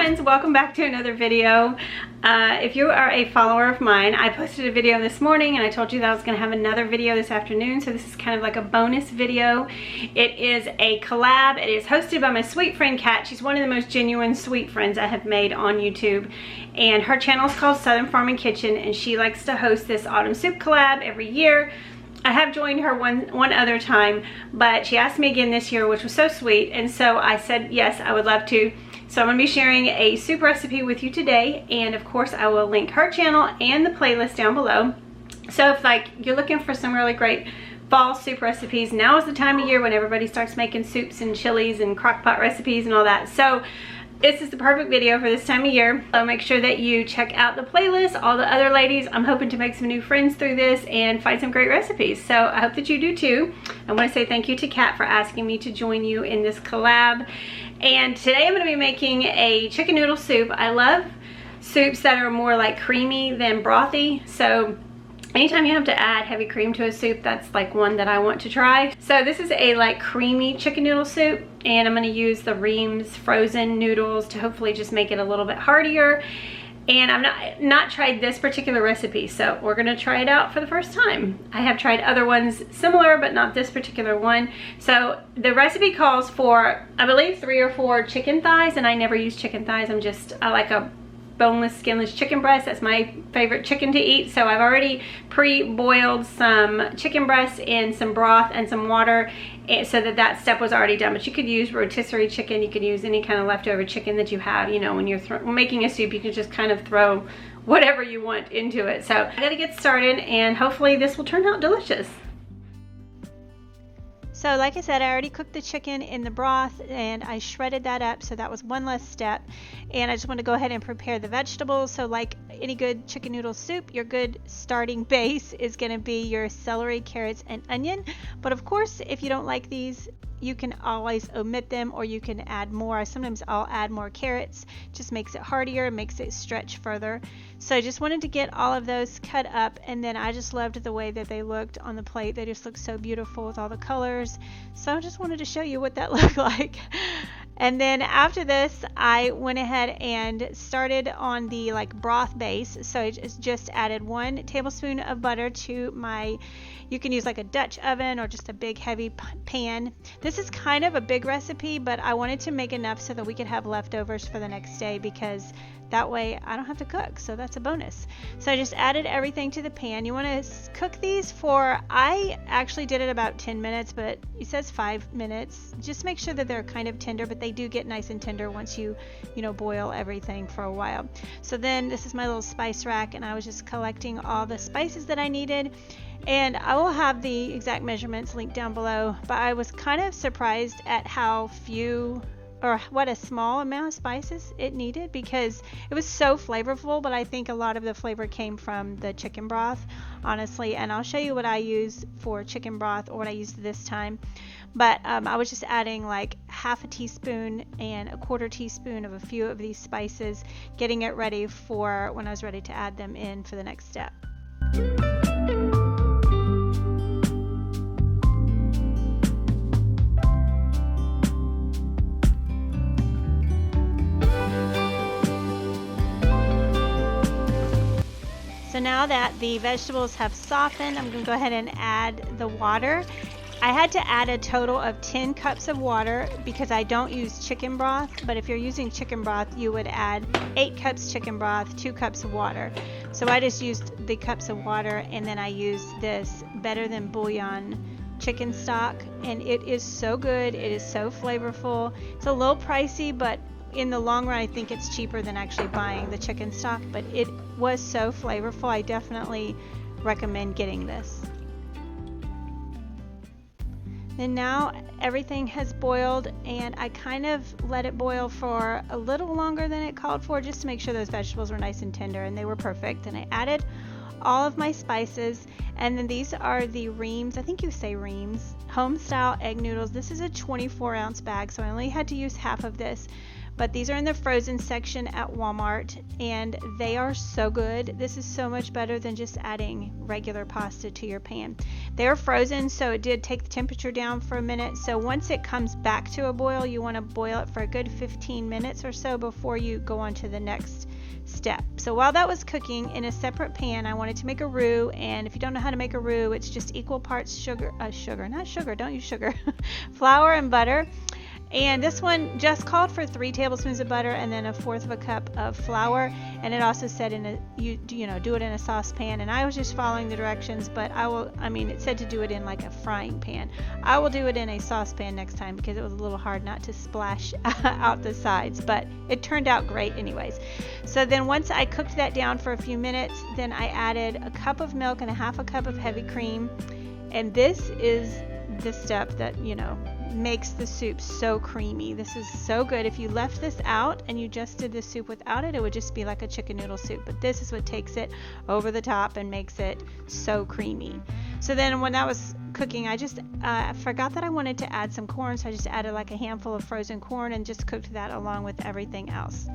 friends, welcome back to another video. If you are a follower of mine, I posted a video this morning and I told you that I was going to have another video this afternoon, so this is kind of like a bonus video. It is a collab. It is hosted by my sweet friend Kat. She's one of the most genuine sweet friends I have made on YouTube, and her channel is called Southern Farming Kitchen, and she likes to host this autumn soup collab every year. I have joined her one other time, but she asked me again this year, which was so sweet, and so I said yes, I would love to. So I'm going to be sharing a soup recipe with you today, and of course I will link her channel and the playlist down below. So if you're looking for some really great fall soup recipes, now is the time of year when everybody starts making soups and chilies and crock pot recipes and all that. So this is the perfect video for this time of year. So make sure that you check out the playlist, all the other ladies. I'm hoping to make some new friends through this and find some great recipes. So I hope that you do too. I want to say thank you to Kat for asking me to join you in this collab. And today I'm going to be making a chicken noodle soup. I love soups that are more like creamy than brothy. So anytime you have to add heavy cream to a soup, that's like one that I want to try. So this is a like creamy chicken noodle soup, and I'm going to use the Roux frozen noodles to hopefully just make it a little bit heartier. And I've not tried this particular recipe, so we're going to try it out for the first time. I have tried other ones similar, but not this particular one. So the recipe calls for, I believe, 3 or 4 chicken thighs, and I never use chicken thighs. I like a boneless, skinless chicken breast. That's my favorite chicken to eat. So I've already pre-boiled some chicken breasts in some broth and some water, so that step was already done. But you could use rotisserie chicken. You could use any kind of leftover chicken that you have. You know, when you're making a soup, you can just kind of throw whatever you want into it. So I gotta get started, and hopefully this will turn out delicious. So like I said, I already cooked the chicken in the broth and I shredded that up, so that was one less step. And I just want to go ahead and prepare the vegetables. So like any good chicken noodle soup, your good starting base is going to be your celery, carrots, and onion. But of course, if you don't like these, you can always omit them, or you can add more. Sometimes I'll add more carrots. Just makes it heartier, makes it stretch further. So I just wanted to get all of those cut up, and then I just loved the way that they looked on the plate. They just looked so beautiful with all the colors. So I just wanted to show you what that looked like. And then after this, I went ahead and started on the broth base. So I just added 1 tablespoon of butter to my, you can use like a Dutch oven or just a big heavy pan. This is kind of a big recipe, but I wanted to make enough so that we could have leftovers for the next day, because that way I don't have to cook, so that's a bonus. So I just added everything to the pan. You want to cook these for, I actually did it about 10 minutes, but it says 5 minutes. Just make sure that they're kind of tender, but they do get nice and tender once you boil everything for a while. So then this is my little spice rack, and I was just collecting all the spices that I needed. And I will have the exact measurements linked down below, but I was kind of surprised at how few, or what a small amount of spices it needed, because it was so flavorful. But I think a lot of the flavor came from the chicken broth, honestly, and I'll show you what I use for chicken broth, or what I used this time. But I was just adding like half a teaspoon and a 1/4 teaspoon of a few of these spices, getting it ready for when I was ready to add them in for the next step. So now that the vegetables have softened, I'm going to go ahead and add the water. I had to add a total of 10 cups of water because I don't use chicken broth, but if you're using chicken broth, you would add 8 cups chicken broth, 2 cups of water. So I just used the cups of water, and then I used this Better Than Bouillon chicken stock, and it is so good. It is so flavorful. It's a little pricey, but in the long run, I think it's cheaper than actually buying the chicken stock, but it was so flavorful. I definitely recommend getting this. And now everything has boiled, and I kind of let it boil for a little longer than it called for, just to make sure those vegetables were nice and tender, and they were perfect. And I added all of my spices, and then these are the Roux, I think you say Roux, home style egg noodles. This is a 24-ounce bag, so I only had to use half of this. but these are in the frozen section at Walmart, and they are so good. This is so much better than just adding regular pasta to your pan. They are frozen, so it did take the temperature down for a minute. So once it comes back to a boil, you want to boil it for a good 15 minutes or so before you go on to the next step. So while that was cooking, in a separate pan, I wanted to make a roux, and if you don't know how to make a roux, it's just equal parts flour and butter. And this one just called for 3 tablespoons of butter and then 1/4 of a cup of flour, and it also said do it in a saucepan, and I was just following the directions, but it said to do it in like a frying pan. I will do it in a saucepan next time because it was a little hard not to splash out the sides, but it turned out great anyways. So then once I cooked that down for a few minutes, then I added a cup of milk and 1/2 cup of heavy cream, and this is the step that makes the soup so creamy. This is so good. If you left this out and you just did the soup without it, it would just be like a chicken noodle soup, but this is what takes it over the top and makes it so creamy. So then when that was cooking, I just forgot that I wanted to add some corn, so I just added like a handful of frozen corn and just cooked that along with everything else.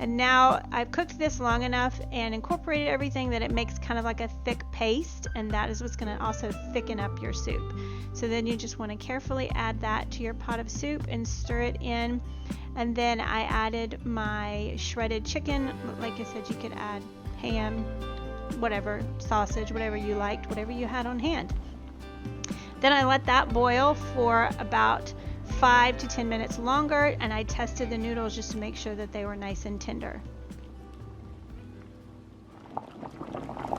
And now I've cooked this long enough and incorporated everything that it makes kind of like a thick paste, and that is what's going to also thicken up your soup. So then you just want to carefully add that to your pot of soup and stir it in. And then I added my shredded chicken. Like I said, you could add ham, whatever, sausage, whatever you liked, whatever you had on hand. Then I let that boil for about 5 to 10 minutes longer, and I tested the noodles just to make sure that they were nice and tender.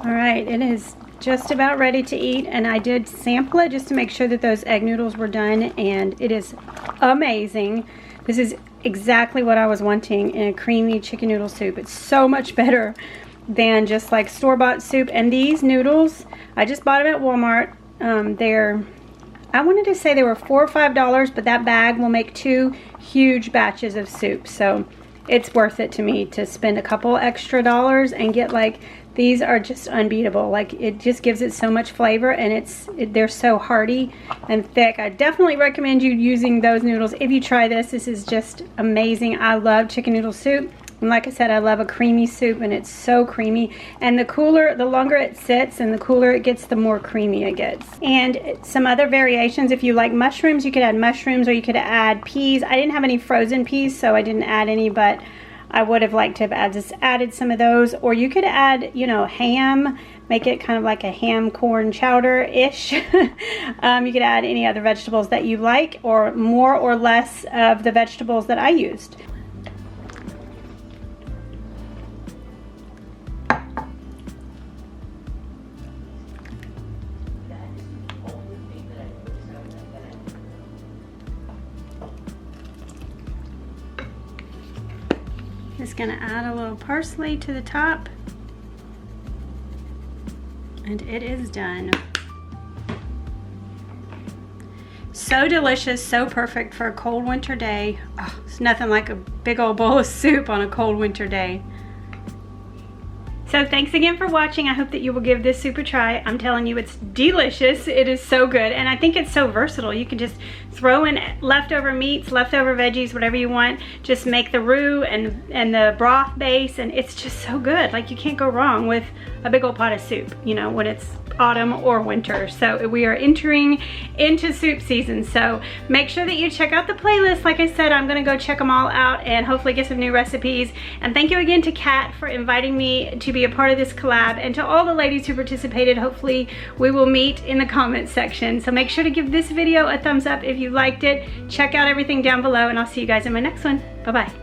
All right, it is just about ready to eat, and I did sample it just to make sure that those egg noodles were done, and it is amazing. This is exactly what I was wanting in a creamy chicken noodle soup. It's so much better than just like store-bought soup. And these noodles, I just bought them at Walmart. I wanted to say they were $4 or $5, but that bag will make 2 huge batches of soup. So it's worth it to me to spend a couple extra dollars and get like, these are just unbeatable. Like, it just gives it so much flavor, and they're so hearty and thick. I definitely recommend you using those noodles if you try this. This is just amazing. I love chicken noodle soup. And like I said, I love a creamy soup, and it's so creamy. And the longer it sits and the cooler it gets, the more creamy it gets. And some other variations, if you like mushrooms, you could add mushrooms, or you could add peas. I didn't have any frozen peas, so I didn't add any, but I would have liked to have added some of those. Or you could add, ham, make it kind of like a ham corn chowder-ish. You could add any other vegetables that you like, or more or less of the vegetables that I used. Just gonna add a little parsley to the top, and it is done. So delicious, so perfect for a cold winter day. Oh, it's nothing like a big old bowl of soup on a cold winter day. So thanks again for watching. I hope that you will give this soup a try. I'm telling you, it's delicious. It is so good, and I think it's so versatile. You can just throw in leftover meats, leftover veggies, whatever you want. Just make the roux and the broth base, and it's just so good. Like, you can't go wrong with a big old pot of soup, when it's autumn or winter. So we are entering into soup season, so make sure that you check out the playlist. Like I said, I'm gonna go check them all out and hopefully get some new recipes. And thank you again to Kat for inviting me to be a part of this collab, and to all the ladies who participated. Hopefully we will meet in the comments section. So make sure to give this video a thumbs up if you liked it. Check out everything down below, and I'll see you guys in my next one. Bye bye.